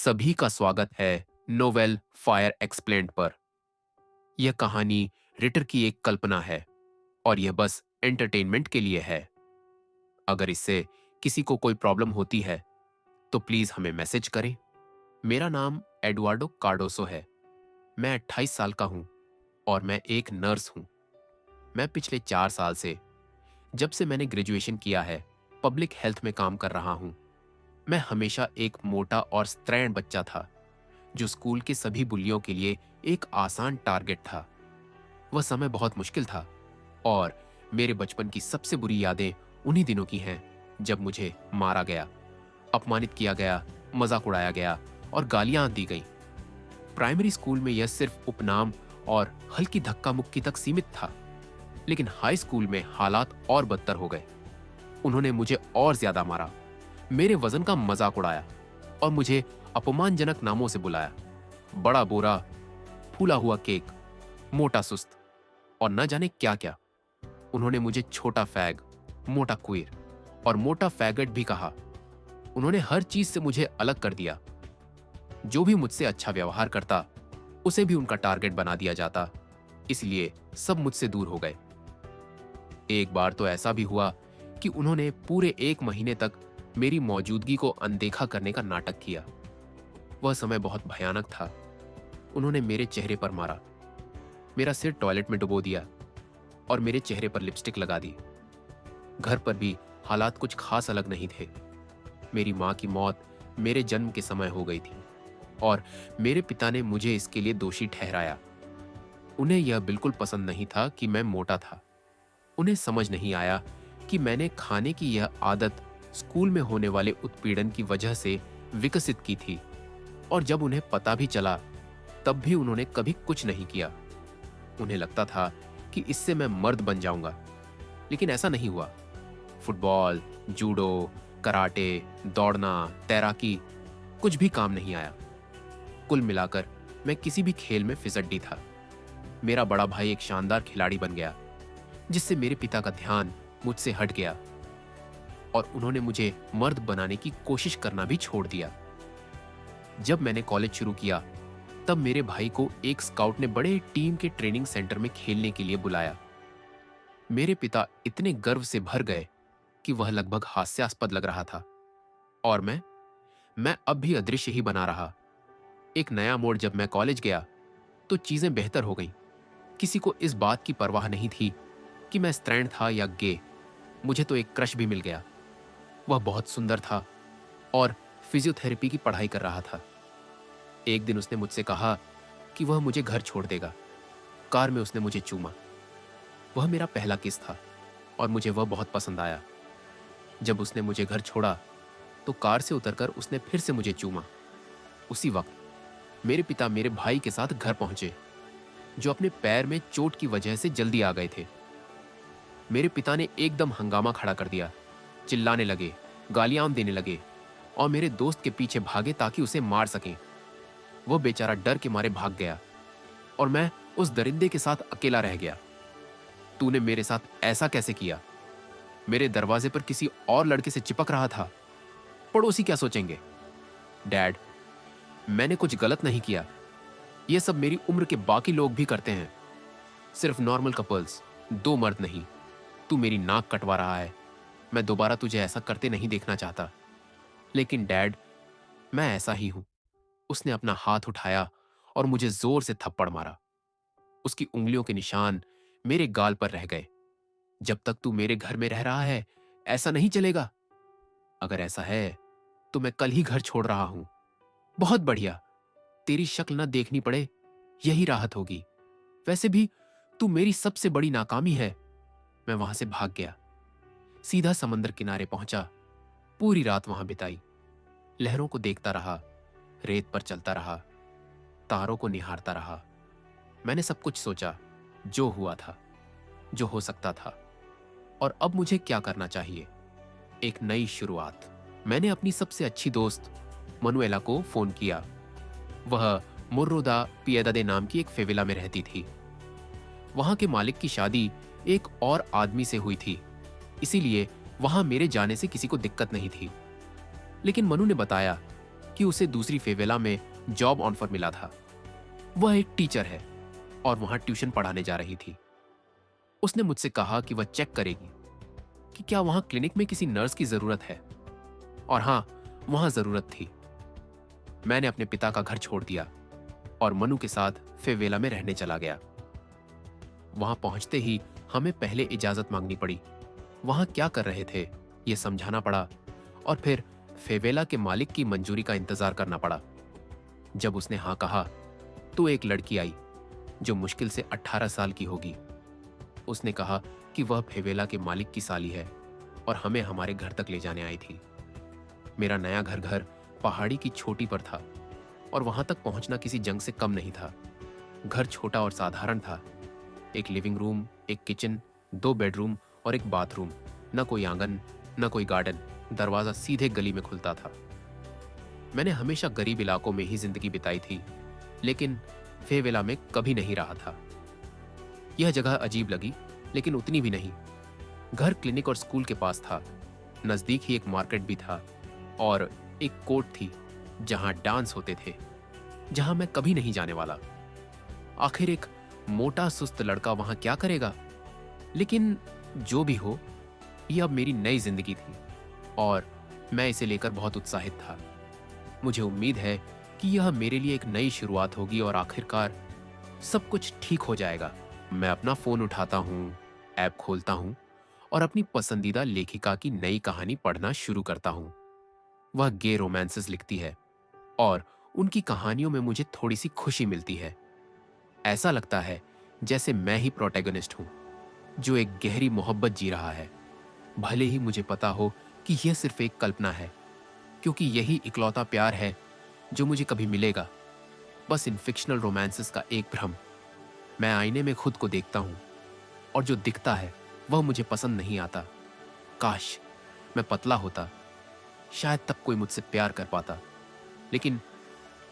सभी का स्वागत है नोवेल फायर एक्सप्लेन्ड पर। यह कहानी रिटर की एक कल्पना है और यह बस एंटरटेनमेंट के लिए है। अगर इससे किसी को कोई प्रॉब्लम होती है तो प्लीज हमें मैसेज करें। मेरा नाम एडुआर्डो कार्डोसो है। मैं 28 साल का हूं और मैं एक नर्स हूं। मैं पिछले 4 साल से, जब से मैंने ग्रेजुएशन किया है, पब्लिक हेल्थ में काम कर रहा हूं। मैं हमेशा एक मोटा और स्त्रैण बच्चा था जो स्कूल के सभी बुलियों के लिए एक आसान टारगेट था। वह समय बहुत मुश्किल था और मेरे बचपन की सबसे बुरी यादें उन्हीं दिनों की हैं जब मुझे मारा गया, अपमानित किया गया, मजाक उड़ाया गया और गालियां दी गई। प्राइमरी स्कूल में यह सिर्फ उपनाम और हल्की धक्का मुक्की तक सीमित था, लेकिन हाई स्कूल में हालात और बदतर हो गए। उन्होंने मुझे और ज्यादा मारा, मेरे वजन का मजाक उड़ाया और मुझे अपमानजनक नामों से बुलाया। बड़ा बोरा, फूला हुआ केक, मोटा सुस्त और न जाने क्या क्या। उन्होंने मुझे छोटा फैग, मोटा क्वीर और मोटा फैगट भी कहा। उन्होंने हर चीज से मुझे अलग कर दिया। जो भी मुझसे अच्छा व्यवहार करता उसे भी उनका टारगेट बना दिया जाता, इसलिए सब मुझसे दूर हो गए। एक बार तो ऐसा भी हुआ कि उन्होंने पूरे 1 महीने तक मेरी मौजूदगी को अनदेखा करने का नाटक किया। वह समय बहुत भयानक था। उन्होंने मेरे चेहरे पर मारा, मेरा सिर टॉयलेट में डुबो दिया और मेरे चेहरे पर लिपस्टिक लगा दी। घर पर भी हालात कुछ खास अलग नहीं थे। मेरी मां की मौत मेरे जन्म के समय हो गई थी और मेरे पिता ने मुझे इसके लिए दोषी ठहराया। उन्हें यह बिल्कुल पसंद नहीं था कि मैं मोटा था। उन्हें समझ नहीं आया कि मैंने खाने की यह आदत स्कूल में होने वाले उत्पीड़न की वजह से विकसित की थी, और जब उन्हें पता भी चला तब भी उन्होंने कभी कुछ नहीं किया। उन्हें लगता था कि इससे मैं मर्द बन जाऊंगा, लेकिन ऐसा नहीं हुआ। फुटबॉल, जूडो, कराटे, दौड़ना, तैराकी कुछ भी काम नहीं आया। कुल मिलाकर मैं किसी भी खेल में फिसड्डी था। मेरा बड़ा भाई एक शानदार खिलाड़ी बन गया, जिससे मेरे पिता का ध्यान मुझसे हट गया और उन्होंने मुझे मर्द बनाने की कोशिश करना भी छोड़ दिया। जब मैंने कॉलेज शुरू किया तब मेरे भाई को एक स्काउट ने बड़े टीम के ट्रेनिंग सेंटर में खेलने के लिए बुलाया। मेरे पिता इतने गर्व से भर गए कि वह लगभग हास्यास्पद लग रहा था, और मैं अब भी अदृश्य ही बना रहा। एक नया मोड़ जब मैं कॉलेज गया तो चीजें बेहतर हो गईं। किसी को इस बात की परवाह नहीं थी कि मैं स्त्रैण था या गे। मुझे तो एक क्रश भी मिल गया। वह बहुत सुंदर था और फिजियोथेरेपी की पढ़ाई कर रहा था। एक दिन उसने मुझसे कहा कि वह मुझे घर छोड़ देगा। कार में उसने मुझे चूमा। वह मेरा पहला किस था और मुझे वह बहुत पसंद आया। जब उसने मुझे घर छोड़ा तो कार से उतरकर उसने फिर से मुझे चूमा। उसी वक्त मेरे पिता मेरे भाई के साथ घर पहुंचे, जो अपने पैर में चोट की वजह से जल्दी आ गए थे। मेरे पिता ने एकदम हंगामा खड़ा कर दिया, चिल्लाने लगे, गालियां देने लगे और मेरे दोस्त के पीछे भागे ताकि उसे मार सकें। वह बेचारा डर के मारे भाग गया और मैं उस दरिंदे के साथ अकेला रह गया। तूने मेरे साथ ऐसा कैसे किया? मेरे दरवाजे पर किसी और लड़के से चिपक रहा था। पड़ोसी क्या सोचेंगे? डैड, मैंने कुछ गलत नहीं किया। यह सब मेरी उम्र के बाकी लोग भी करते हैं, सिर्फ नॉर्मल कपल्स, दो मर्द नहीं। तू मेरी नाक कटवा रहा है। मैं दोबारा तुझे ऐसा करते नहीं देखना चाहता। लेकिन डैड, मैं ऐसा ही हूं। उसने अपना हाथ उठाया और मुझे जोर से थप्पड़ मारा। उसकी उंगलियों के निशान मेरे गाल पर रह गए। जब तक तू मेरे घर में रह रहा है ऐसा नहीं चलेगा। अगर ऐसा है तो मैं कल ही घर छोड़ रहा हूं। बहुत बढ़िया, तेरी शक्ल न देखनी पड़े, यही राहत होगी। वैसे भी तू मेरी सबसे बड़ी नाकामी है। मैं वहां से भाग गया, सीधा समंदर किनारे पहुंचा। पूरी रात वहां बिताई। लहरों को देखता रहा, रेत पर चलता रहा, तारों को निहारता रहा। मैंने सब कुछ सोचा, जो हुआ था, जो हो सकता था, और अब मुझे क्या करना चाहिए। एक नई शुरुआत। मैंने अपनी सबसे अच्छी दोस्त मनुएला को फोन किया। वह मुर्रोदा पिएदादे नाम की एक फेविला में रहती थी। वहां के मालिक की शादी एक और आदमी से हुई थी, इसीलिए वहां मेरे जाने से किसी को दिक्कत नहीं थी। लेकिन मनु ने बताया कि उसे दूसरी फेवेला में जॉब ऑफर मिला था। वह एक टीचर है और वहां ट्यूशन पढ़ाने जा रही थी। उसने मुझसे कहा कि वह चेक करेगी कि क्या वहां क्लिनिक में किसी नर्स की जरूरत है। और हां, वहां जरूरत थी। मैंने अपने पिता का घर छोड़ दिया और मनु के साथ फेवेला में रहने चला गया। वहां पहुंचते ही हमें पहले इजाजत मांगनी पड़ी, वहां क्या कर रहे थे यह समझाना पड़ा, और फिर फेवेला के मालिक की मंजूरी का इंतजार करना पड़ा। जब उसने हां कहा तो एक लड़की आई जो मुश्किल से 18 साल की होगी। उसने कहा कि वह फेवेला के मालिक की साली है और हमें हमारे घर तक ले जाने आई थी। मेरा नया घर पहाड़ी की चोटी पर था और वहां तक पहुंचना किसी जंग से कम नहीं था। घर छोटा और साधारण था। एक लिविंग रूम, एक किचन, 2 बेडरूम और एक बाथरूम। न कोई आंगन, न कोई गार्डन। दरवाजा सीधे गली में खुलता था। मैंने हमेशा गरीब इलाकों में ही जिंदगी बिताई थी, लेकिन फेवेला में कभी नहीं रहा था। यह जगह अजीब लगी, लेकिन उतनी भी नहीं। घर क्लिनिक और स्कूल के पास था। नजदीक ही एक मार्केट भी था और एक कोर्ट थी जहां डांस होते थे, जहां मैं कभी नहीं जाने वाला। आखिर एक मोटा सुस्त लड़का वहां क्या करेगा? लेकिन जो भी हो, यह अब मेरी नई जिंदगी थी और मैं इसे लेकर बहुत उत्साहित था। मुझे उम्मीद है कि यह मेरे लिए एक नई शुरुआत होगी और आखिरकार सब कुछ ठीक हो जाएगा। मैं अपना फोन उठाता हूँ, ऐप खोलता हूँ और अपनी पसंदीदा लेखिका की नई कहानी पढ़ना शुरू करता हूँ। वह गे रोमांसेस लिखती है और उनकी कहानियों में मुझे थोड़ी सी खुशी मिलती है। ऐसा लगता है जैसे मैं ही प्रोटैगनिस्ट हूं, जो एक गहरी मोहब्बत जी रहा है, भले ही मुझे पता हो कि यह सिर्फ एक कल्पना है, क्योंकि यही इकलौता प्यार है जो मुझे कभी मिलेगा। बस इन फिक्शनल रोमांसेस का एक भ्रम। मैं आईने में खुद को देखता हूं और जो दिखता है वह मुझे पसंद नहीं आता। काश मैं पतला होता, शायद तब कोई मुझसे प्यार कर पाता। लेकिन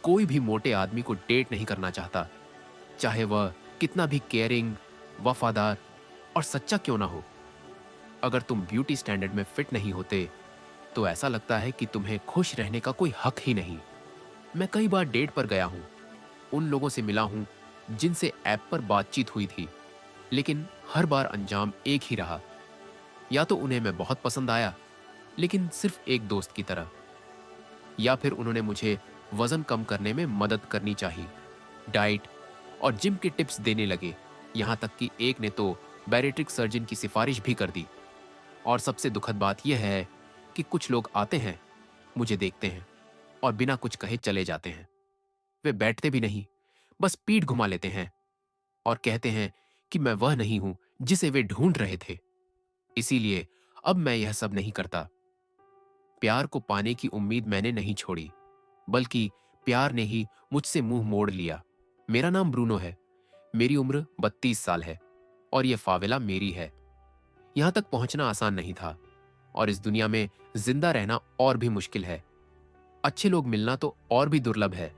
कोई भी मोटे आदमी को डेट नहीं करना चाहता, चाहे वह कितना भी केयरिंग, वफादार और सच्चा क्यों ना हो। अगर तुम ब्यूटी स्टैंडर्ड में फिट नहीं होते तो ऐसा लगता है कि तुम्हें खुश रहने का कोई हक ही नहीं। मैं कई बार डेट पर गया हूं, उन लोगों से मिला हूं जिनसे ऐप पर बातचीत हुई थी, लेकिन हर बार अंजाम एक ही रहा। या तो उन्हें मैं बहुत पसंद आया, लेकिन सिर्फ एक दोस्त की तरह, या फिर उन्होंने मुझे वजन कम करने में मदद करनी चाहिए, डाइट और जिम के टिप्स देने लगे। यहां तक कि एक ने तो बैरिट्रिक सर्जन की सिफारिश भी कर दी। और सबसे दुखद बात यह है कि कुछ लोग आते हैं, मुझे देखते हैं और बिना कुछ कहे चले जाते हैं। वे बैठते भी नहीं, बस पीठ घुमा लेते हैं और कहते हैं कि मैं वह नहीं हूं जिसे वे ढूंढ रहे थे। इसीलिए अब मैं यह सब नहीं करता। प्यार को पाने की उम्मीद मैंने नहीं छोड़ी, बल्कि प्यार ने ही मुझसे मुंह मोड़ लिया। मेरा नाम ब्रूनो है, मेरी उम्र 32 साल है और यह फावेला मेरी है। यहां तक पहुंचना आसान नहीं था और इस दुनिया में जिंदा रहना और भी मुश्किल है। अच्छे लोग मिलना तो और भी दुर्लभ है।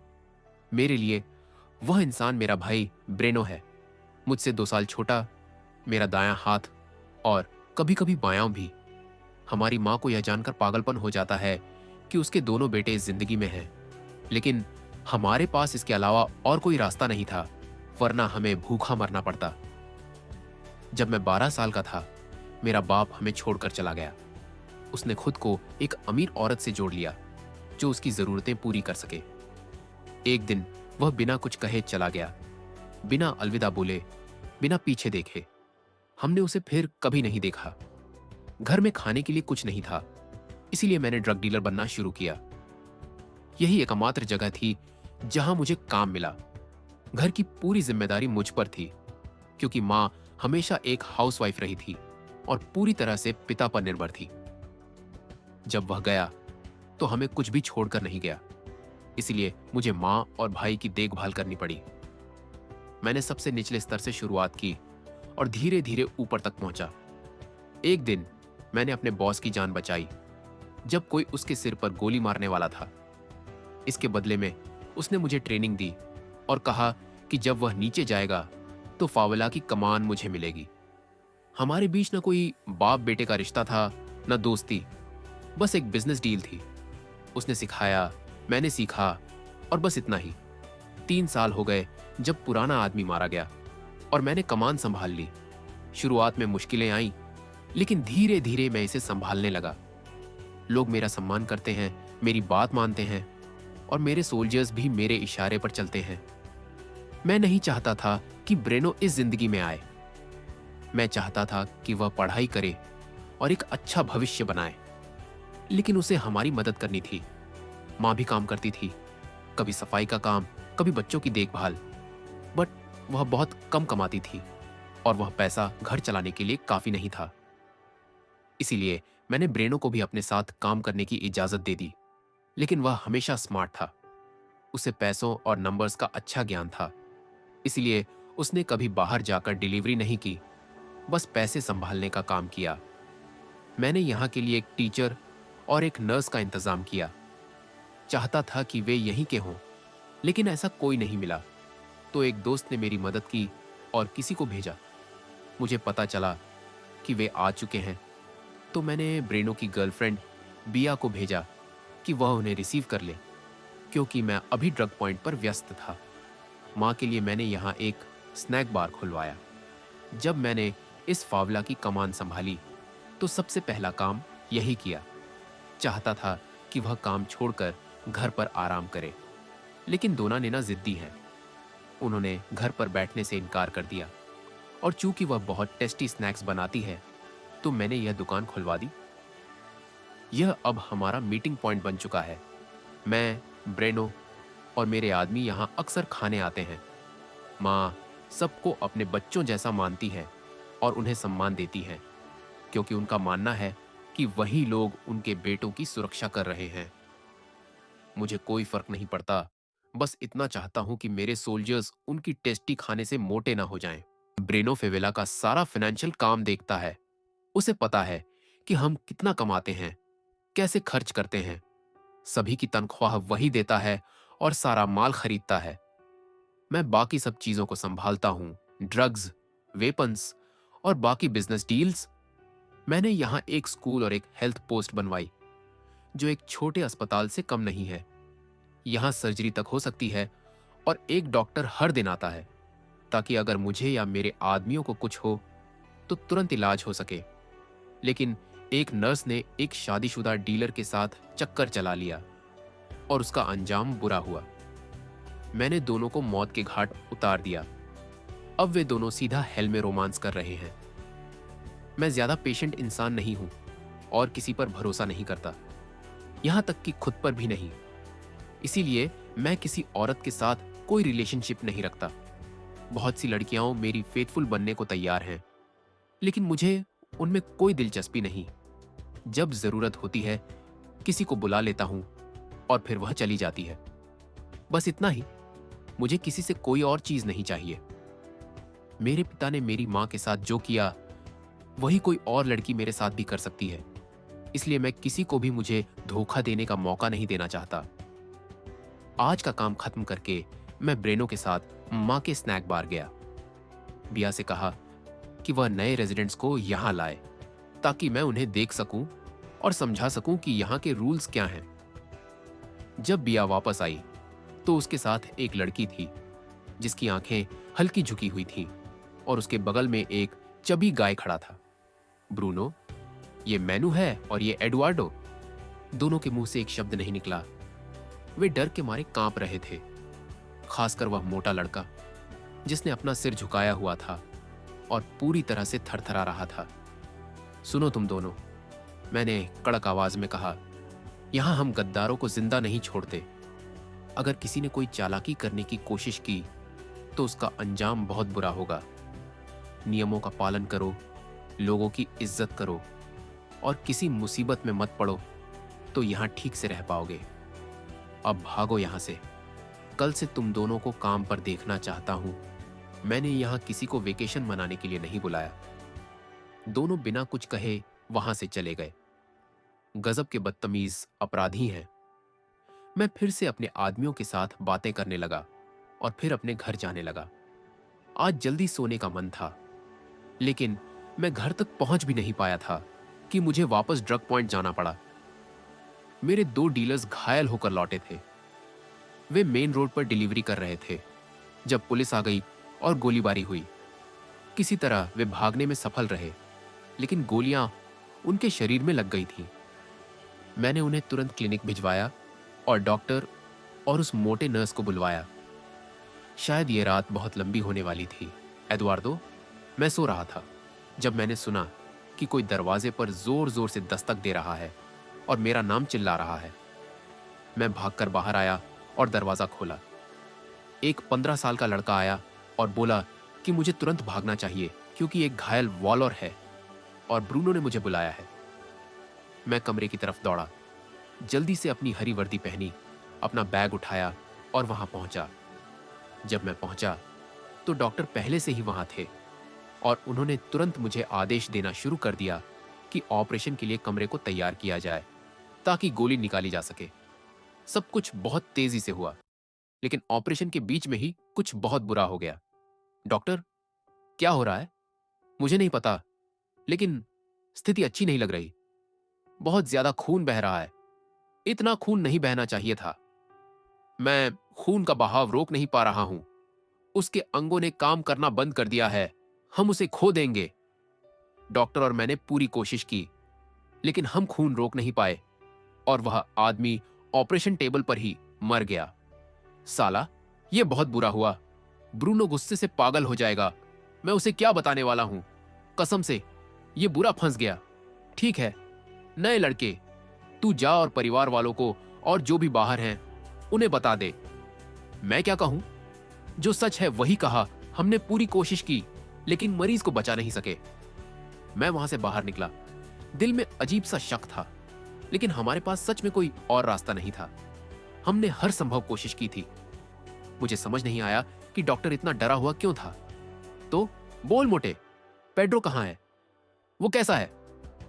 मेरे लिए वह इंसान मेरा भाई ब्रेनो है, मुझसे 2 साल छोटा, मेरा दायां हाथ और कभी कभी बायां भी। हमारी मां को यह जानकर पागलपन हो जाता है कि उसके दोनों बेटे इस जिंदगी में हैं, लेकिन हमारे पास इसके अलावा और कोई रास्ता नहीं था, वरना हमें भूखा मरना पड़ता। जब मैं 12 साल का था, मेरा बाप हमें छोड़कर चला गया। उसने खुद को एक अमीर औरत से जोड़ लिया जो उसकी जरूरतें पूरी कर सके। एक दिन वह बिना कुछ कहे चला गया, बिना अलविदा बोले, बिना पीछे देखे। हमने उसे फिर कभी नहीं देखा। घर में खाने के लिए कुछ नहीं था, इसीलिए मैंने ड्रग डीलर बनना शुरू किया। यही एकमात्र जगह थी जहां मुझे काम मिला। घर की पूरी जिम्मेदारी मुझ पर थी, क्योंकि मां हमेशा एक हाउसवाइफ रही थी और पूरी तरह से पिता पर निर्भर थी। जब वह गया तो हमें कुछ भी छोड़कर नहीं गया, इसलिए मुझे मां और भाई की देखभाल करनी पड़ी। मैंने सबसे निचले स्तर से शुरुआत की और धीरे धीरे ऊपर तक पहुंचा। एक दिन मैंने अपने बॉस की जान बचाई जब कोई उसके सिर पर गोली मारने वाला था। इसके बदले में उसने मुझे ट्रेनिंग दी और कहा कि जब वह नीचे जाएगा तो फावला की कमान मुझे मिलेगी। हमारे बीच न कोई बाप बेटे का रिश्ता था, न दोस्ती, बस एक बिजनेस डील थी। उसने सिखाया, मैंने सीखा और बस इतना ही। 3 साल हो गए जब पुराना आदमी मारा गया और मैंने कमान संभाल ली। शुरुआत में मुश्किलें आईं, लेकिन धीरे धीरे मैं इसे संभालने लगा। लोग मेरा सम्मान करते हैं, मेरी बात मानते हैं और मेरे सोल्जर्स भी मेरे इशारे पर चलते हैं। मैं नहीं चाहता था कि ब्रेनो इस जिंदगी में आए। मैं चाहता था कि वह पढ़ाई करे और एक अच्छा भविष्य बनाए, लेकिन उसे हमारी मदद करनी थी। माँ भी काम करती थी, कभी सफाई का काम, कभी बच्चों की देखभाल। बट वह बहुत कम कमाती थी और वह पैसा घर चलाने के लिए काफी नहीं था। इसीलिए मैंने ब्रेनो को भी अपने साथ काम करने की इजाजत दे दी। लेकिन वह हमेशा स्मार्ट था। उसे पैसों और नंबर्स का अच्छा ज्ञान था। इसलिए उसने कभी बाहर जाकर डिलीवरी नहीं की, बस पैसे संभालने का काम किया। मैंने यहाँ के लिए एक टीचर और एक नर्स का इंतजाम किया। चाहता था कि वे यहीं के हों, लेकिन ऐसा कोई नहीं मिला। तो एक दोस्त ने मेरी मदद की और किसी को भेजा। मुझे पता चला कि वे आ चुके हैं, तो मैंने ब्रेनो की गर्लफ्रेंड बिया को भेजा कि वह उन्हें रिसीव कर ले, क्योंकि मैं अभी ड्रग पॉइंट पर व्यस्त था। माँ के लिए मैंने यहाँ एक स्नैक बार खुलवाया। जब मैंने इस फावला की कमान संभाली, तो सबसे पहला काम यही किया। चाहता था कि वह काम छोड़कर घर पर आराम करे, लेकिन दोना नेना जिद्दी है। उन्होंने घर पर बैठने से इनकार कर दिया और चूंकि वह बहुत टेस्टी स्नैक्स बनाती है, तो मैंने यह दुकान खुलवा दी। यह अब हमारा मीटिंग पॉइंट बन चुका है। मैं, ब्रेनो और मेरे आदमी यहाँ अक्सर खाने आते हैं। माँ सबको अपने बच्चों जैसा मानती है और उन्हें सम्मान देती है, क्योंकि उनका मानना है कि वही लोग उनके बेटों की सुरक्षा कर रहे हैं। मुझे कोई फर्क नहीं पड़ता, बस इतना चाहता हूं कि मेरे सोल्जर्स उनकी टेस्टी खाने से मोटे ना हो जाएं। ब्रेनो फेवेला का सारा फाइनेंशियल काम देखता है। उसे पता है कि हम कितना कमाते हैं, कैसे खर्च करते हैं। सभी की तनख्वाह वही देता है और सारा माल खरीदता है। मैं बाकी सब चीजों को संभालता हूं, ड्रग्स, वेपन्स और बाकी बिजनेस डील्स। मैंने यहां एक स्कूल और एक हेल्थ पोस्ट बनवाई, जो एक छोटे अस्पताल से कम नहीं है। यहां सर्जरी तक हो सकती है और एक डॉक्टर हर दिन आता है, ताकि अगर मुझे या मेरे आदमियों को कुछ हो तो तुरंत इलाज हो सके। लेकिन एक नर्स ने एक शादीशुदा डीलर के साथ चक्कर चला लिया और उसका अंजाम बुरा हुआ। मैंने दोनों को मौत के घाट उतार दिया। अब वे दोनों सीधा हेल में रोमांस कर रहे हैं। मैं ज्यादा पेशेंट इंसान नहीं हूं और किसी पर भरोसा नहीं करता, यहां तक कि खुद पर भी नहीं। इसीलिए मैं किसी औरत के साथ कोई रिलेशनशिप नहीं रखता। बहुत सी लड़कियां मेरी फेथफुल बनने को तैयार हैं, लेकिन मुझे उनमें कोई दिलचस्पी नहीं। जब जरूरत होती है, किसी को बुला लेता हूं और फिर वह चली जाती है। बस इतना ही। मुझे किसी से कोई और चीज नहीं चाहिए। मेरे पिता ने मेरी मां के साथ जो किया, वही कोई और लड़की मेरे साथ भी कर सकती है। इसलिए मैं किसी को भी मुझे धोखा देने का मौका नहीं देना चाहता। आज का काम खत्म करके मैं ब्रेनो के साथ मां के स्नैक बार गया। बिया से कहा कि वह नए रेजिडेंट्स को यहां लाए, ताकि मैं उन्हें देख सकूं और समझा सकूं कि यहां के रूल्स क्या हैं। जब बिया वापस आई, तो उसके साथ एक लड़की थी, जिसकी आंखें हल्की झुकी हुई थीं और उसके बगल में एक चबी गाय खड़ा था। ब्रूनो, ये मैनू है और ये एडुआर्डो। दोनों के मुंह से एक शब्द नहीं निकला। वे डर के मारे कांप रहे थे, खासकर वह मोटा लड़का, जिसने अपना सिर झुकाया हुआ था और पूरी तरह से थरथरा रहा था। सुनो तुम दोनों, मैंने कड़क आवाज में कहा, यहां हम गद्दारों को जिंदा नहीं छोड़ते। अगर किसी ने कोई चालाकी करने की कोशिश की, तो उसका अंजाम बहुत बुरा होगा। नियमों का पालन करो, लोगों की इज्जत करो और किसी मुसीबत में मत पड़ो, तो यहां ठीक से रह पाओगे। अब भागो यहां से। कल से तुम दोनों को काम पर देखना चाहता हूं। मैंने यहां किसी को वेकेशन मनाने के लिए नहीं बुलाया। दोनों बिना कुछ कहे वहां से चले गए। गजब के बदतमीज अपराधी हैं। मैं फिर से अपने आदमियों के साथ बातें करने लगा और फिर अपने घर जाने लगा। आज जल्दी सोने का मन था, लेकिन मैं घर तक पहुंच भी नहीं पाया था कि मुझे वापस ड्रग पॉइंट जाना पड़ा। मेरे 2 डीलर्स घायल होकर लौटे थे वे मेन रोड पर डिलीवरी कर रहे थे जब पुलिस आ गई और गोलीबारी हुई। किसी तरह वे भागने में सफल रहे, लेकिन गोलियां उनके शरीर में लग गई थीं। मैंने उन्हें तुरंत क्लिनिक भिजवाया और डॉक्टर और उस मोटे नर्स को बुलवाया। शायद ये रात बहुत लंबी होने वाली थी। एडुआर्डो, मैं सो रहा था जब मैंने सुना कि कोई दरवाजे पर जोर जोर से दस्तक दे रहा है और मेरा नाम चिल्ला रहा है। मैं भागकर बाहर आया और दरवाजा खोला। एक 15 साल का लड़का आया और बोला कि मुझे तुरंत भागना चाहिए क्योंकि एक घायल वॉलर है और ब्रूनो ने मुझे बुलाया है। मैं कमरे की तरफ दौड़ा, जल्दी से अपनी हरी वर्दी पहनी, अपना बैग उठाया और वहां पहुंचा। जब मैं पहुंचा तो डॉक्टर पहले से ही वहां थे और उन्होंने तुरंत मुझे आदेश देना शुरू कर दिया कि ऑपरेशन के लिए कमरे को तैयार किया जाए ताकि गोली निकाली जा सके। सब कुछ बहुत तेजी से हुआ, लेकिन ऑपरेशन के बीच में ही कुछ बहुत बुरा हो गया। डॉक्टर, क्या हो रहा है? मुझे नहीं पता, लेकिन स्थिति अच्छी नहीं लग रही। बहुत ज्यादा खून बह रहा है। इतना खून नहीं बहना चाहिए था। मैं खून का बहाव रोक नहीं पा रहा हूं। उसके अंगों ने काम करना बंद कर दिया है। हम उसे खो देंगे। डॉक्टर और मैंने पूरी कोशिश की, लेकिन हम खून रोक नहीं पाए और वह आदमी ऑपरेशन टेबल पर ही मर गया। साला, यह बहुत बुरा हुआ। ब्रूनो गुस्से से पागल हो जाएगा। मैं उसे क्या बताने वाला हूं? कसम से, यह बुरा फंस गया। ठीक है, नए लड़के, तू जा और परिवार वालों को और जो भी बाहर हैं उन्हें बता दे। मैं क्या कहूं? जो सच है वही कहा। हमने पूरी कोशिश की, लेकिन मरीज को बचा नहीं सके। मैं वहां से बाहर निकला। दिल में अजीब सा शक था, लेकिन हमारे पास सच में कोई और रास्ता नहीं था। हमने हर संभव कोशिश की थी। मुझे समझ नहीं आया कि डॉक्टर इतना डरा हुआ क्यों था। तो बोल मोटे, पेड्रो कहां है? वो कैसा है?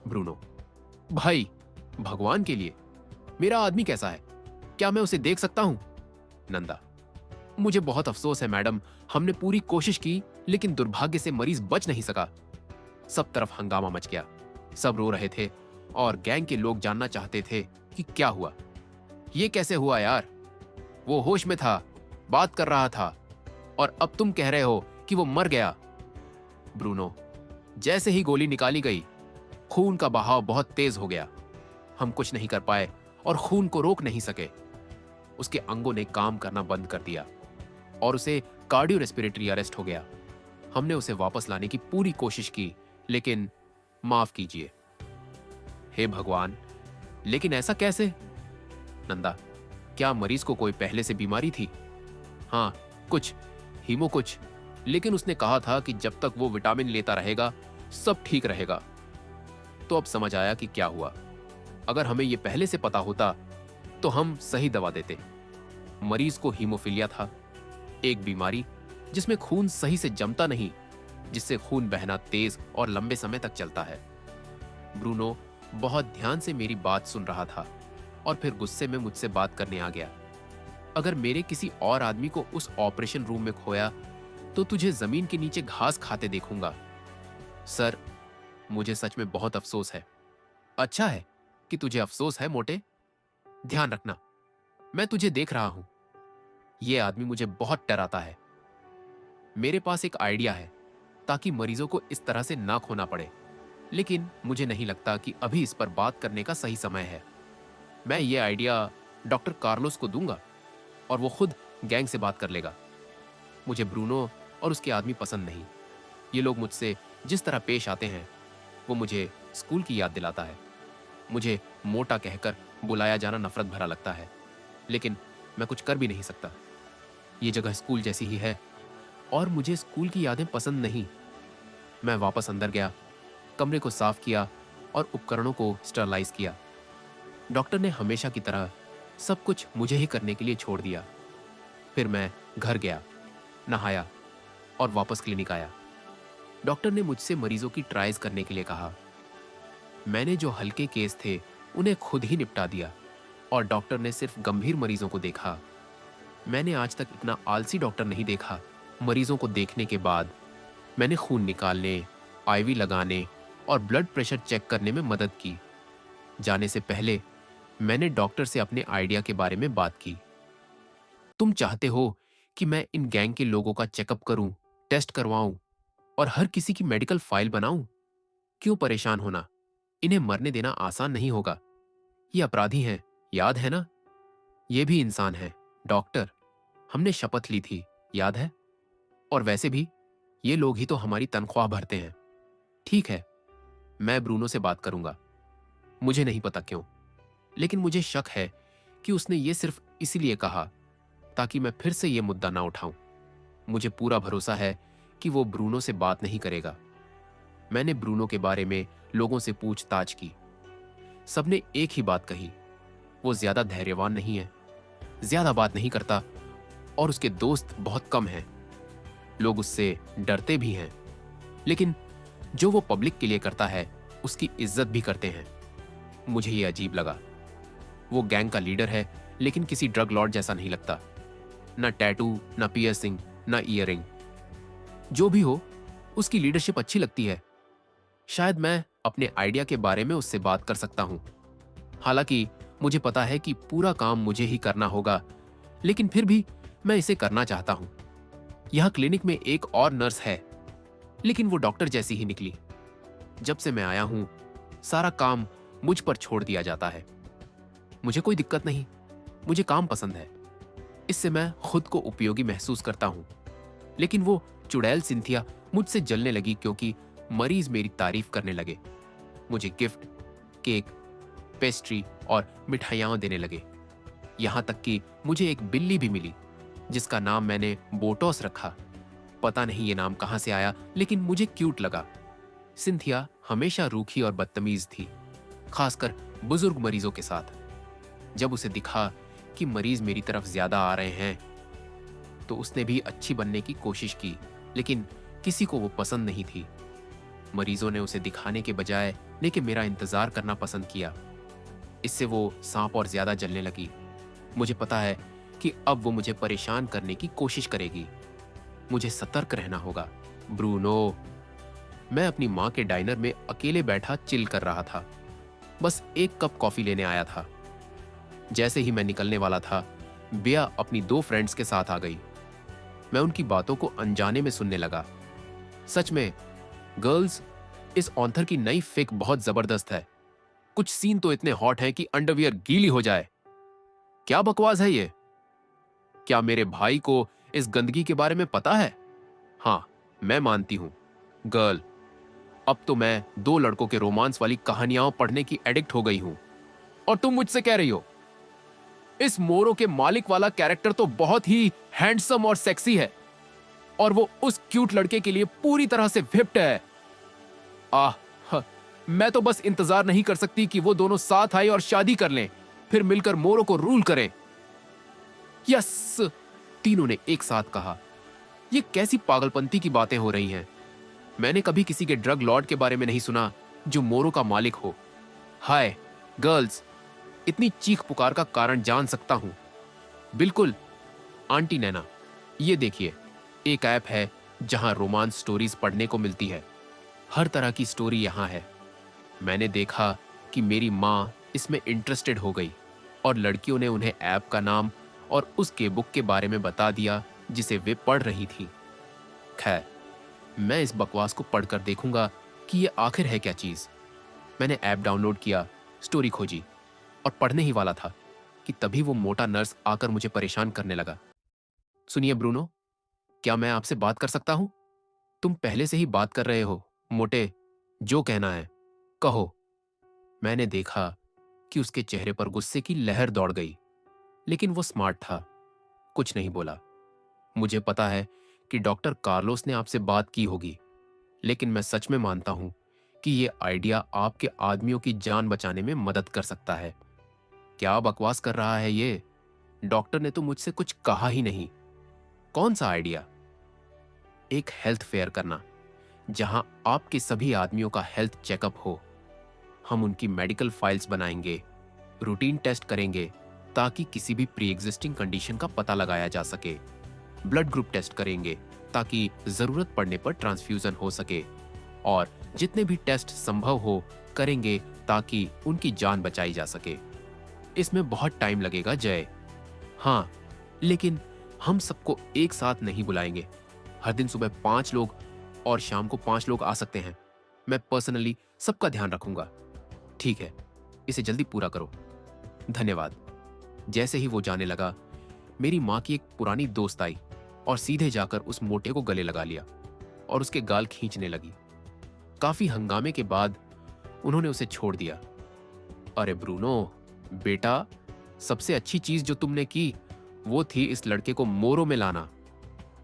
ब्रूनो: भाई, भगवान के लिए, मेरा आदमी कैसा है? क्या मैं उसे देख सकता हूं? नंदा: मुझे बहुत अफसोस है मैडम, हमने पूरी कोशिश की, लेकिन दुर्भाग्य से मरीज बच नहीं सका। सब तरफ हंगामा मच गया। सब रो रहे थे और गैंग के लोग जानना चाहते थे कि क्या हुआ। ये कैसे हुआ यार? वो होश में था, बात कर रहा था, और अब तुम कह रहे हो कि वो मर गया। ब्रूनो: जैसे ही गोली निकाली गई, खून का बहाव बहुत तेज हो गया। हम कुछ नहीं कर पाए और खून को रोक नहीं सके। उसके अंगों ने काम करना बंद कर दिया और उसे कार्डियो रेस्पिरेटरी अरेस्ट हो गया। हमने उसे वापस लाने की पूरी कोशिश की, लेकिन माफ कीजिए। हे भगवान, लेकिन ऐसा कैसे? नंदा: क्या मरीज को कोई पहले से बीमारी थी? हाँ, कुछ हीमो कुछ, लेकिन उसने कहा था कि जब तक वो विटामिन लेता रहेगा सब ठीक रहेगा। तो अब समझ आया कि क्या हुआ। अगर हमें यह पहले से पता होता तो हम सही दवा देते। मरीज को हीमोफीलिया था, एक बीमारी जिसमें खून सही से जमता नहीं, जिससे खून बहना तेज और लंबे समय तक चलता है। ब्रूनो बहुत ध्यान से मेरी बात सुन रहा था और फिर गुस्से में मुझसे बात करने आ गया। अगर मेरे किसी और आदमी को उस ऑपरेशन रूम में खोया तो तुझे जमीन के नीचे घास खाते देखूंगा। सर, मुझे सच में बहुत अफसोस है। अच्छा है कि तुझे अफसोस है मोटे। ध्यान रखना, मैं तुझे देख रहा हूं। यह आदमी मुझे बहुत डराता है। मेरे पास एक आइडिया है ताकि मरीजों को इस तरह से ना खोना पड़े, लेकिन मुझे नहीं लगता कि अभी इस पर बात करने का सही समय है। मैं ये आइडिया डॉक्टर कार्लोस को दूंगा और वो खुद गैंग से बात कर लेगा। मुझे ब्रूनो और उसके आदमी पसंद नहीं। ये लोग मुझसे जिस तरह पेश आते हैं वो मुझे स्कूल की याद दिलाता है। मुझे मोटा कहकर बुलाया जाना नफरत भरा लगता है, लेकिन मैं कुछ कर भी नहीं सकता। ये जगह स्कूल जैसी ही है और मुझे स्कूल की यादें पसंद नहीं। मैं वापस अंदर गया, कमरे को साफ किया और उपकरणों को स्टरलाइज किया। डॉक्टर ने हमेशा की तरह सब कुछ मुझे ही करने के लिए छोड़ दिया। फिर मैं घर गया, नहाया और वापस क्लिनिक आया। डॉक्टर ने मुझसे मरीजों की ट्रायल्स करने के लिए कहा। मैंने जो हल्के केस थे उन्हें खुद ही निपटा दिया और डॉक्टर ने सिर्फ गंभीर मरीजों को देखा। मैंने आज तक इतना आलसी डॉक्टर नहीं देखा। मरीजों को देखने के बाद मैंने खून निकालने, आईवी लगाने और ब्लड प्रेशर चेक करने में मदद की। जाने से पहले मैंने डॉक्टर से अपने आइडिया के बारे में बात की। तुम चाहते हो कि मैं इन गैंग के लोगों का चेकअप करूं, टेस्ट करवाऊं और हर किसी की मेडिकल फाइल बनाऊं? क्यों परेशान होना? इन्हें मरने देना आसान नहीं होगा। ये अपराधी हैं, याद है ना? ये भी इंसान है, डॉक्टर। हमने शपथ ली थी, याद है? और वैसे भी ये लोग ही तो हमारी तनख्वाह भरते हैं। ठीक है, मैं ब्रूनो से बात करूंगा। मुझे नहीं पता क्यों, लेकिन मुझे शक है कि उसने ये सिर्फ इसीलिए कहा ताकि मैं फिर से ये मुद्दा ना उठाऊं। मुझे पूरा भरोसा है कि वो ब्रूनो से बात नहीं करेगा। मैंने ब्रूनो के बारे में लोगों से पूछताछ की। सबने एक ही बात कही, वो ज्यादा धैर्यवान नहीं है, ज्यादा बात नहीं करता और उसके दोस्त बहुत कम हैं। लोग उससे डरते भी हैं, लेकिन जो वो पब्लिक के लिए करता है उसकी इज्जत भी करते हैं। मुझे ये अजीब लगा। वो गैंग का लीडर है, लेकिन किसी ड्रग लॉर्ड जैसा नहीं लगता। ना टैटू, ना पियर्सिंग, ना ईयरिंग। जो भी हो, उसकी लीडरशिप अच्छी लगती है। शायद मैं अपने आइडिया के बारे में उससे बात कर सकता हूं। हालांकि मुझे पता है कि पूरा काम मुझे ही करना होगा, लेकिन फिर भी मैं इसे करना चाहता हूं। यहां क्लिनिक में एक और नर्स है, लेकिन वो डॉक्टर जैसी ही निकली। जब से मैं आया हूं, सारा काम मुझ पर छोड़ दिया जाता है। मुझे कोई दिक्कत नहीं, मुझे काम पसंद है। इससे मैं खुद को उपयोगी महसूस करता हूं। लेकिन वो चुड़ैल सिंथिया मुझसे जलने लगी क्योंकि मरीज मेरी तारीफ करने लगे। मुझे गिफ्ट, केक, पेस्ट्री और मिठाइयां देने लगे। यहां तक कि मुझे एक बिल्ली भी मिली जिसका नाम मैंने बोटोस रखा। पता नहीं ये नाम कहां से आया, लेकिन मुझे क्यूट लगा। सिंथिया हमेशा रूखी और बदतमीज थी, खासकर बुजुर्ग मरीजों के साथ। जब उसे दिखा कि मरीज मेरी तरफ ज्यादा आ रहे हैं, तो उसने भी अच्छी बनने की कोशिश की, लेकिन किसी को वो पसंद नहीं थी। मरीजों ने उसे दिखाने के बजाय लेकिन मेरा इंतजार करना पसंद किया। इससे वो सांप और ज्यादा जलने लगी। मुझे पता है कि अब वो मुझे परेशान करने की कोशिश करेगी। मुझे सतर्क रहना होगा। ब्रूनो। मैं अपनी माँ के डाइनर में अकेले बैठा चिल कर रहा था। बस एक कप कॉफी लेने आया था। जैसे ही मैं निकलने वाला था, बिया अपनी 2 फ्रेंड्स के साथ आ गई। मैं उनकी बातों को अनजाने में सुनने लगा। सच में, गर्ल्स, इस ऑथर की नई फिक बहुत जबरदस्त है। कुछ सीन तो इतने हॉट हैं कि अंडरवियर गीली हो जाए। क्या बकवास है ये? क्या मेरे भाई को इस गंदगी के बारे में पता है? हाँ, मैं मानती हूं। गर्ल, अब तो मैं 2 लड़कों के रोमांस वाली कहानियां पढ़ने की एडिक्ट हो गई हूं। और तुम मुझसे कह रही हो इस मोरो के मालिक वाला कैरेक्टर तो बहुत ही हैंडसम और सेक्सी है, और वो उस क्यूट लड़के के लिए पूरी तरह से विप्ट है। आह, मैं तो बस इंतजार नहीं कर सकती कि वो दोनों साथ आए और शादी कर लें, फिर मिलकर मोरो को रूल करें। यस, तीनों ने एक साथ कहा। ये कैसी पागलपंती की बातें हो रही हैं? मैंने कभी किसी के ड्रग लॉर्ड के बारे में नहीं सुना जो मोरो का मालिक हो। हाय गर्ल्स, इतनी चीख पुकार का कारण जान सकता हूं। बिल्कुल आंटी नैना, ये देखिए, एक ऐप है जहां रोमांस स्टोरीज पढ़ने को मिलती है। हर तरह की स्टोरी यहां है। मैंने देखा कि मेरी माँ इसमें इंटरेस्टेड हो गई और लड़कियों ने उन्हें ऐप का नाम और उसके बुक के बारे में बता दिया जिसे वे पढ़ रही थी। खैर, मैं इस बकवास को पढ़कर देखूंगा कि ये आखिर है क्या चीज। मैंने ऐप डाउनलोड किया, स्टोरी खोजी और पढ़ने ही वाला था कि तभी वो मोटा नर्स आकर मुझे परेशान करने लगा। सुनिए ब्रूनो, क्या मैं आपसे बात कर सकता हूं? तुम पहले से ही बात कर रहे हो, मोटे। जो कहना है कहो। मैंने देखा कि उसके चेहरे पर गुस्से की लहर दौड़ गई, लेकिन वो स्मार्ट था, कुछ नहीं बोला। मुझे पता है कि डॉक्टर कार्लोस ने आपसे बात की होगी, लेकिन मैं सच में मानता हूं कि ये आइडिया आपके आदमियों की जान बचाने में मदद कर सकता है। क्या बकवास कर रहा है ये? डॉक्टर ने तो मुझसे कुछ कहा ही नहीं। कौन सा आइडिया? एक हेल्थ फेयर करना, जहां आपके सभी आदमियों का हेल्थ चेकअप हो। हम उनकी मेडिकल फाइल्स बनाएंगे, रूटीन टेस्ट करेंगे ताकि किसी भी प्री एग्जिस्टिंग कंडीशन का पता लगाया जा सके। ब्लड ग्रुप टेस्ट करेंगे ताकि जरूरत पड़ने पर ट्रांसफ्यूजन हो सके, और जितने भी टेस्ट संभव हो करेंगे ताकि उनकी जान बचाई जा सके। इसमें बहुत टाइम लगेगा जय। हाँ, लेकिन हम सबको एक साथ नहीं बुलाएंगे। हर दिन सुबह 5 लोग और शाम को 5 लोग आ सकते हैं। मैं पर्सनली सबका ध्यान रखूंगा। ठीक है, इसे जल्दी पूरा करो। धन्यवाद। जैसे ही वो जाने लगा, मेरी माँ की एक पुरानी दोस्त आई और सीधे जाकर उस मोटे को गले लगा लिया और उसके गाल खींचने लगी। काफी हंगामे के बाद उन्होंने उसे छोड़ दिया। अरे ब्रूनो, बेटा, सबसे अच्छी चीज जो तुमने की वो थी इस लड़के को मोरो में लाना।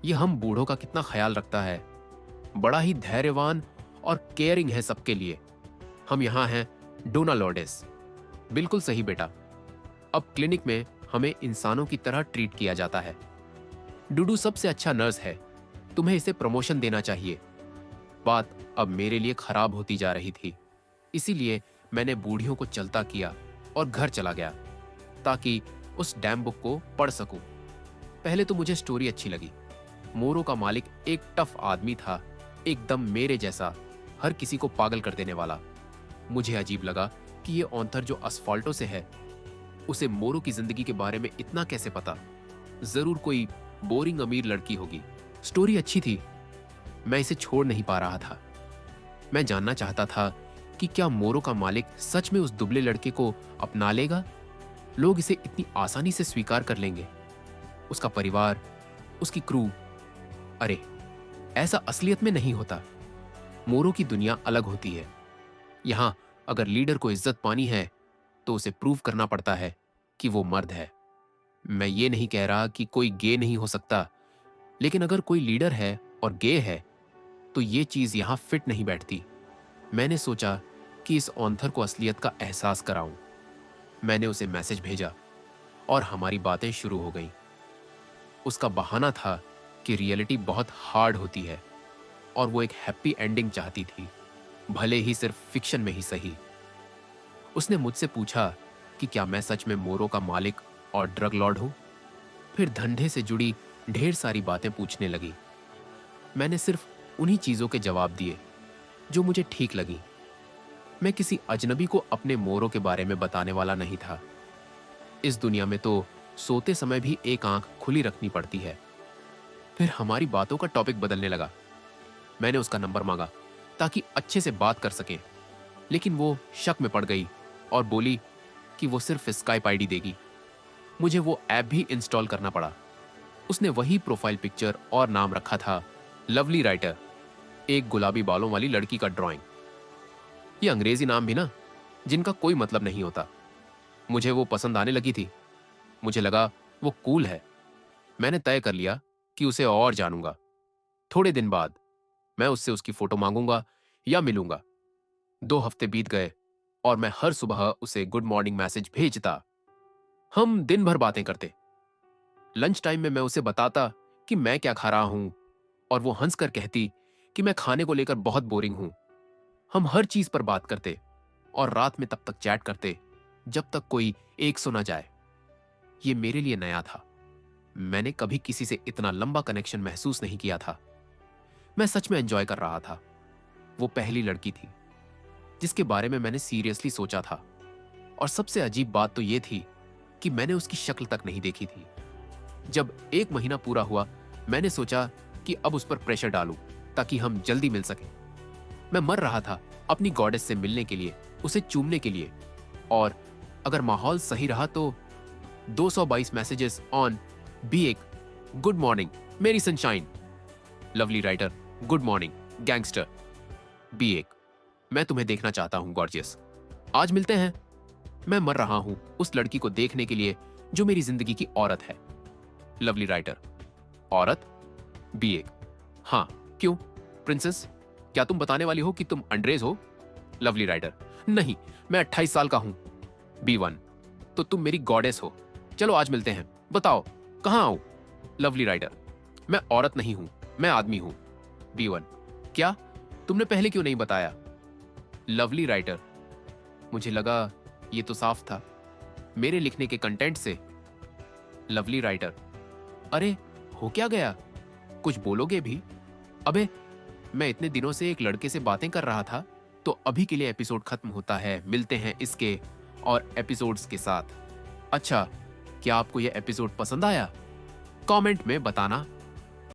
ये हम बूढ़ों का कितना ख्याल रखता है। बड़ा ही धैर्यवान और केयरिंग है सबके लिए। हम यहाँ हैं डोना लॉर्डेस। बिल्कुल सही बेटा। अब क्लिनिक में हमें इंसानों की तरह ट्रीट किया जाता है। डूडू सबसे अच्छा नर्स है। तुम्हें इसे प्रमोशन देना चाहिए। बात अब मेरे लिए खराब होती जा रही थी, इसीलिए मैंने बूढ़ियों को चलता किया और घर चला गया ताकि उस डैम बुक को पढ़ सकूं। पहले तो मुझे स्टोरी अच्छी लगी। मोरो का मालिक एक टफ आदमी था, एकदम मेरे जैसा, हर किसी को पागल कर देने वाला। मुझे अजीब लगा कि ये ऑथर जो असफाल्टो से है, उसे मोरो की जिंदगी के बारे में इतना कैसे पता। जरूर कोई बोरिंग अमीर लड़की होगी। स्टोरी अच्छी थी, मैं इसे छोड़ नहीं पा रहा था। मैं जानना चाहता था कि क्या मोरो का मालिक सच में उस दुबले लड़के को अपना लेगा। लोग इसे इतनी आसानी से स्वीकार कर लेंगे। उसका परिवार, उसकी क्रू। अरे, ऐसा असलियत में नहीं होता। मोरो की दुनिया अलग होती है। यहां अगर लीडर को इज्जत पानी है तो उसे प्रूव करना पड़ता है कि वो मर्द है। मैं ये नहीं कह रहा कि कोई गे नहीं हो सकता, लेकिन अगर कोई लीडर है और गे है तो ये चीज यहां फिट नहीं बैठती। मैंने सोचा कि इस ऑथर को असलियत का एहसास कराऊं। मैंने उसे मैसेज भेजा और हमारी बातें शुरू हो गईं। उसका बहाना था कि रियलिटी बहुत हार्ड होती है और वो एक हैप्पी एंडिंग चाहती थी, भले ही सिर्फ फिक्शन में ही सही। उसने मुझसे पूछा कि क्या मैं सच में मोरो का मालिक और ड्रग लॉर्ड हूं। फिर धंधे से जुड़ी ढेर सारी बातें पूछने लगी। मैंने सिर्फ उन्हीं चीजों के जवाब दिए जो मुझे ठीक लगी। मैं किसी अजनबी को अपने मोरो के बारे में बताने वाला नहीं था। इस दुनिया में तो सोते समय भी एक आंख खुली रखनी पड़ती है। फिर हमारी बातों का टॉपिक बदलने लगा। मैंने उसका नंबर मांगा ताकि अच्छे से बात कर सकें, लेकिन वो शक में पड़ गई और बोली कि वो सिर्फ स्काइप आईडी देगी। मुझे वो ऐप भी इंस्टॉल करना पड़ा। उसने वही प्रोफाइल पिक्चर और नाम रखा था, लवली राइटर, एक गुलाबी बालों वाली लड़की का ड्राइंग। ये अंग्रेजी नाम भी ना, जिनका कोई मतलब नहीं होता। मुझे वो पसंद आने लगी थी। मुझे लगा वो कूल है। मैंने तय कर लिया कि उसे और जानूंगा। थोड़े दिन बाद मैं उससे उसकी फोटो मांगूंगा या मिलूंगा। 2 हफ्ते बीत गए और मैं हर सुबह उसे गुड मॉर्निंग मैसेज भेजता। हम दिन भर बातें करते। लंच टाइम में मैं उसे बताता कि मैं क्या खा रहा हूं और वो हंसकर कहती कि मैं खाने को लेकर बहुत बोरिंग हूं। हम हर चीज पर बात करते और रात में तब तक चैट करते जब तक कोई एक सो ना जाए। ये मेरे लिए नया था। मैंने कभी किसी से इतना लंबा कनेक्शन महसूस नहीं किया था। मैं सच में एंजॉय कर रहा था। वो पहली लड़की थी जिसके बारे में मैंने सीरियसली सोचा था। और सबसे अजीब बात तो ये थी कि मैंने उसकी शक्ल तक नहीं देखी थी। जब 1 महीना पूरा हुआ, मैंने सोचा कि अब उस पर प्रेशर डालूं ताकि हम जल्दी मिल सकें। मैं मर रहा था अपनी गॉडेस से मिलने के लिए, उसे चूमने के लिए। और अगर माहौल सही रहा तो 222 मैसेजेस ऑन बी एक, गुड मॉर्निंग मेरी sunshine, lovely writer, good morning gangster, बी एक, मैं तुम्हें देखना चाहता हूं गॉर्जियस, आज मिलते हैं। मैं मर रहा हूं उस लड़की को देखने के लिए जो मेरी जिंदगी की औरत है। लवली राइटर, औरत? बी एक, हाँ, क्यों प्रिंसेस, क्या तुम बताने वाली हो कि तुम अंड्रेज हो? लवली राइटर, नहीं, मैं 28 साल का हूं। बी वन, तो तुम मेरी गॉडेस हो। चलो आज मिलते हैं, बताओ कहां आऊं? लवली राइटर, मैं औरत नहीं हूं, मैं आदमी हूं। बी वन, क्या? तुमने पहले क्यों नहीं बताया? लवली राइटर, मुझे लगा ये तो साफ था मेरे लिखने के कंटेंट से। लवली राइटर, अरे हो क्या गया, कुछ बोलोगे भी? अबे, मैं इतने दिनों से एक लड़के से बातें कर रहा था। तो अभी के लिए एपिसोड खत्म होता है, मिलते हैं इसके और एपिसोड्स के साथ। अच्छा, क्या आपको यह एपिसोड पसंद आया? कमेंट में बताना